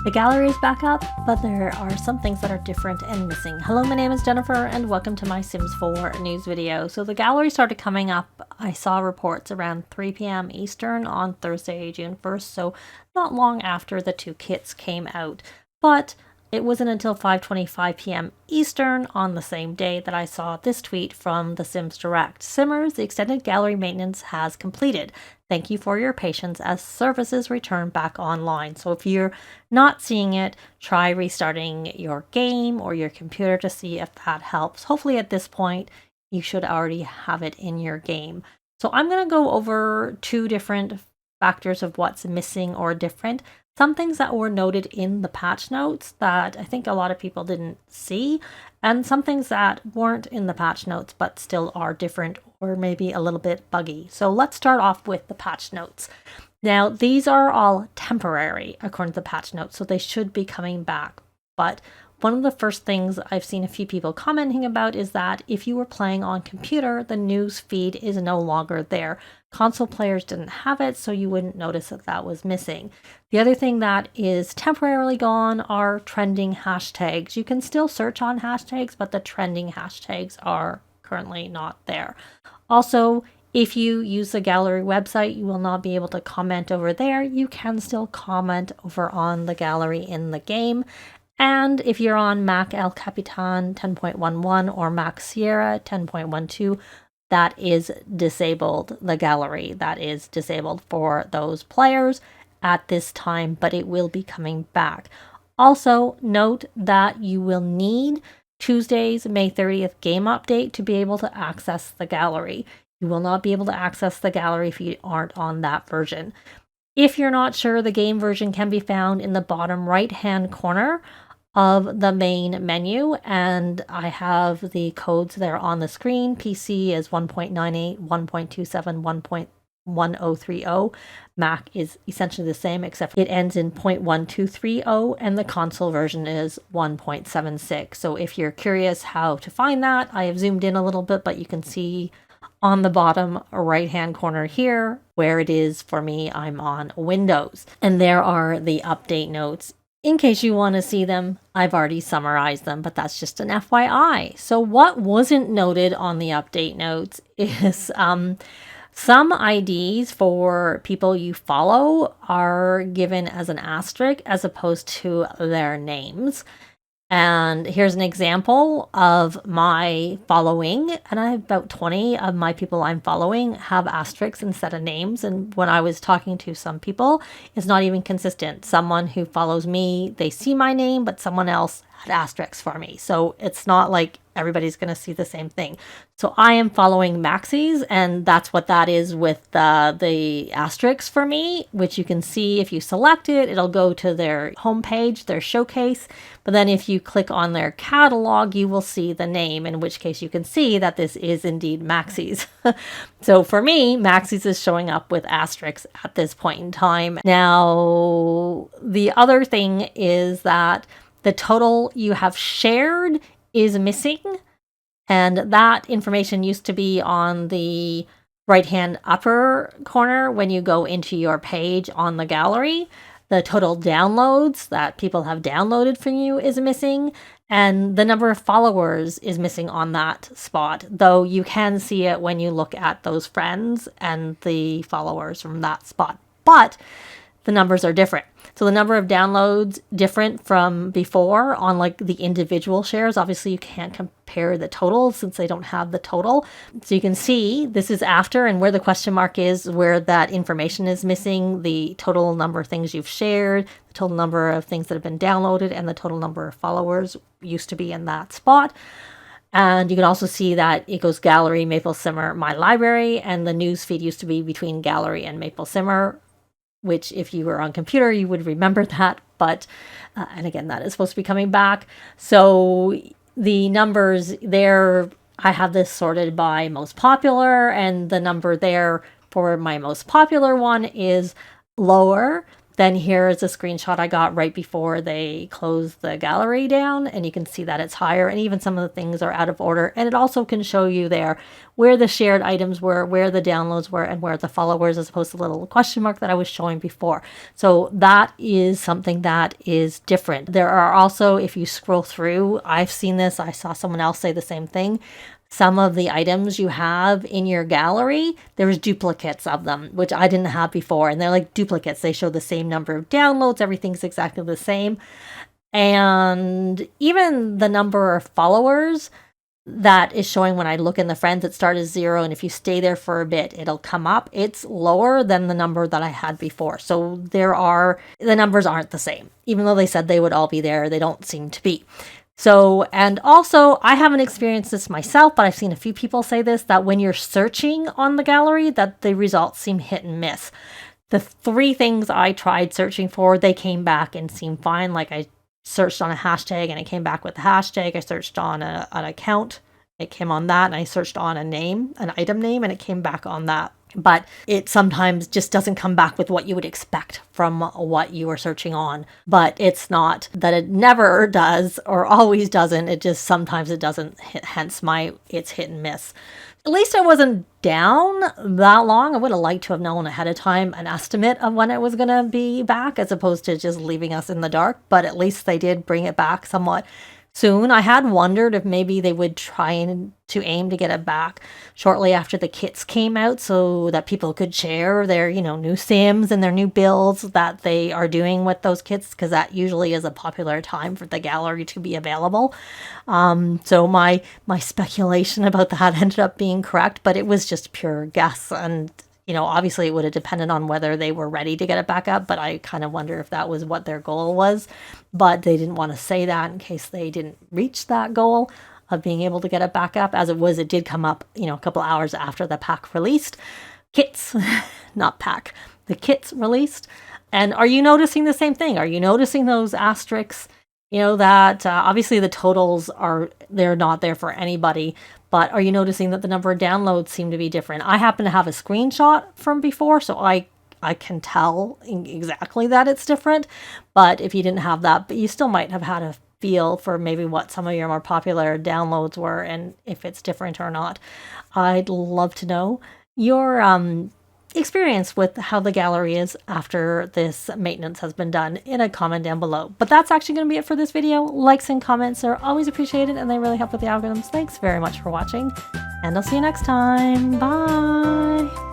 The gallery is back up, but there are some things that are different and missing. Hello, my name is Jennifer and welcome to my Sims 4 news video. So the gallery started coming up, I saw reports around 3 p.m. Eastern on Thursday, June 1st, so not long after the two kits came out. But it wasn't until 5:25 p.m. Eastern on the same day that I saw this tweet from the Sims Direct. Simmers, the extended gallery maintenance has completed. Thank you for your patience as services return back online. So if you're not seeing it, try restarting your game or your computer to see if that helps. Hopefully at this point, you should already have it in your game. So I'm going to go over two different factors of what's missing or different. Some things that were noted in the patch notes that I think a lot of people didn't see, and some things that weren't in the patch notes but still are different or maybe a little bit buggy. So let's start off with the patch notes. Now, these are all temporary according to the patch notes, so they should be coming back. But one of the first things I've seen a few people commenting about is that if you were playing on computer, the news feed is no longer there. Console players didn't have it, so you wouldn't notice that that was missing. The other thing that is temporarily gone are trending hashtags. You can still search on hashtags, but the trending hashtags are currently not there. Also, if you use the gallery website, you will not be able to comment over there. You can still comment over on the gallery in the game. And if you're on Mac El Capitan 10.11 or Mac Sierra 10.12, that is disabled. The gallery that is disabled for those players at this time, but it will be coming back. Also, note that you will need Tuesday's May 30th game update to be able to access the gallery. You will not be able to access the gallery if you aren't on that version. If you're not sure, the game version can be found in the bottom right-hand corner of the main menu, and I have the codes there on the screen. PC is 1.98, 1.27, 1.1030. Mac is essentially the same, except it ends in 0.1230, and the console version is 1.76. So if you're curious how to find that, I have zoomed in a little bit, but you can see on the bottom right-hand corner here where it is for me. I'm on Windows, and there are the update notes. In case you want to see them, I've already summarized them, but that's just an FYI. So what wasn't noted on the update notes is some IDs for people you follow are given as an asterisk as opposed to their names. And here's an example of my following, and I have about 20 of my people I'm following have asterisks instead of names. And when I was talking to some people, it's not even consistent. Someone who follows me, they see my name, but someone else had asterisks for me. So it's not like everybody's going to see the same thing. So I am following Maxis, and that's what that is with the asterisks for me, which you can see if you select it, it'll go to their homepage, their showcase. But then if you click on their catalog, you will see the name, in which case you can see that this is indeed Maxis. So for me, Maxis is showing up with asterisks at this point in time. Now, the other thing is that the total you have shared is missing, and that information used to be on the right-hand upper corner when you go into your page on the gallery. The total downloads that people have downloaded from you is missing, and the number of followers is missing on that spot, though you can see it when you look at those friends and the followers from that spot. But the numbers are different. So the number of downloads different from before on like the individual shares. Obviously you can't compare the total since they don't have the total. So you can see this is after, and where the question mark is where that information is missing, the total number of things you've shared, the total number of things that have been downloaded, and the total number of followers used to be in that spot. And you can also see that it goes gallery, Maple Simmer, my library, and the news feed used to be between gallery and Maple Simmer, which if you were on computer, you would remember that. But, and again, that is supposed to be coming back. So the numbers there, I have this sorted by most popular, and the number there for my most popular one is lower Then here is a screenshot I got right before they closed the gallery down, and you can see that it's higher, and even some of the things are out of order. And it also can show you there where the shared items were, where the downloads were, and where the followers, as opposed to the little question mark that I was showing before. So that is something that is different. There are also, if you scroll through, I've seen this, I saw someone else say the same thing. Some of the items you have in your gallery, there's duplicates of them, which I didn't have before. And they're like duplicates. They show the same number of downloads. Everything's exactly the same. And even the number of followers that is showing when I look in the friends, it starts as 0. And if you stay there for a bit, it'll come up. It's lower than the number that I had before. So the numbers aren't the same. Even though they said they would all be there, they don't seem to be. So, and also, I haven't experienced this myself, but I've seen a few people say this, that when you're searching on the gallery, that the results seem hit and miss. The 3 things I tried searching for, they came back and seemed fine. Like I searched on a hashtag and it came back with the hashtag. I searched on an account, it came on that. And I searched on a name, an item name, and it came back on that. But it sometimes just doesn't come back with what you would expect from what you are searching on. But it's not that it never does or always doesn't. It just sometimes it doesn't, hence it's hit and miss. At least I wasn't down that long. I would have liked to have known ahead of time an estimate of when it was going to be back, as opposed to just leaving us in the dark. But at least they did bring it back somewhat soon. I had wondered if maybe they would try to aim to get it back shortly after the kits came out, so that people could share their, new sims and their new builds that they are doing with those kits, because that usually is a popular time for the gallery to be available. So my speculation about that ended up being correct, but it was just pure guess. And obviously it would have depended on whether they were ready to get it back up, but I kind of wonder if that was what their goal was. But they didn't want to say that in case they didn't reach that goal of being able to get it back up. As it was, it did come up, a couple hours after the pack released. Kits, not pack, the kits released. And are you noticing the same thing? Are you noticing those asterisks? That obviously the totals they're not there for anybody, but are you noticing that the number of downloads seem to be different? I happen to have a screenshot from before, so I can tell exactly that it's different. But if you didn't have that, but you still might have had a feel for maybe what some of your more popular downloads were and if it's different or not. I'd love to know your experience with how the gallery is after this maintenance has been done in a comment down below. But that's actually going to be it for this video. Likes and comments are always appreciated and they really help with the algorithms. Thanks very much for watching, and I'll see you next time. Bye!